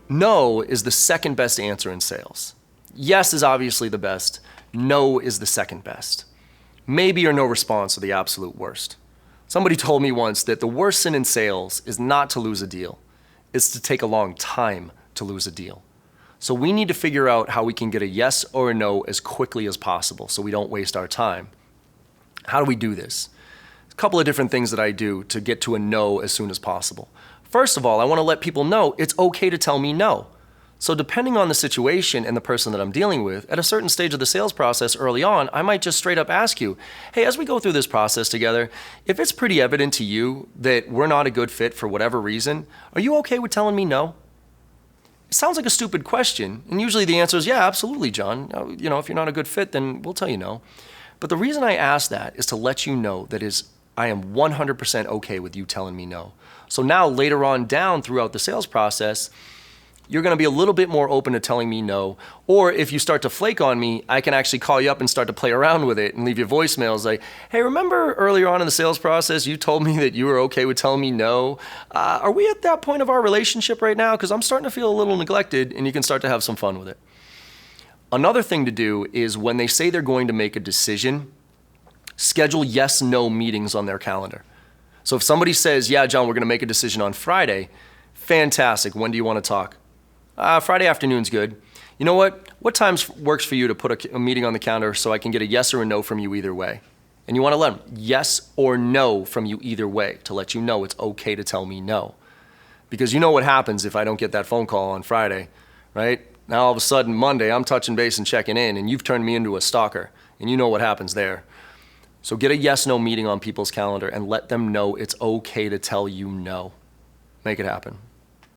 No is the second best answer in sales. Yes is obviously the best. No is the second best. Maybe or no response are the absolute worst. Somebody told me once that the worst sin in sales is not to lose a deal. It's to take a long time to lose a deal. So we need to figure out how we can get a yes or a no as quickly as possible so we don't waste our time. How do we do this? A couple of different things that I do to get to a no as soon as possible. First of all, I want to let people know it's okay to tell me no. So depending on the situation and the person that I'm dealing with, at a certain stage of the sales process early on, I might just straight up ask you, hey, as we go through this process together, if it's pretty evident to you that we're not a good fit for whatever reason, are you okay with telling me no? It sounds like a stupid question, and usually the answer is, yeah, absolutely, John. If you're not a good fit, then we'll tell you no. But the reason I ask that is to let you know that I am 100% okay with you telling me no. So now later on down throughout the sales process, you're going to be a little bit more open to telling me no. Or if you start to flake on me, I can actually call you up and start to play around with it and leave you voicemails like, hey, remember earlier on in the sales process, you told me that you were okay with telling me no. Are we at that point of our relationship right now? Because I'm starting to feel a little neglected, and you can start to have some fun with it. Another thing to do is when they say they're going to make a decision, schedule yes-no meetings on their calendar. So if somebody says, yeah, John, we're going to make a decision on Friday, fantastic. When do you want to talk? Friday afternoon's good. You know what? What times works for you to put a meeting on the calendar so I can get a yes or a no from you either way? And you want to let them yes or no from you either way to let you know it's okay to tell me no. Because you know what happens if I don't get that phone call on Friday, right? Now all of a sudden Monday I'm touching base and checking in, and you've turned me into a stalker, and you know what happens there. So get a yes-no meeting on people's calendar and let them know it's okay to tell you no. Make it happen.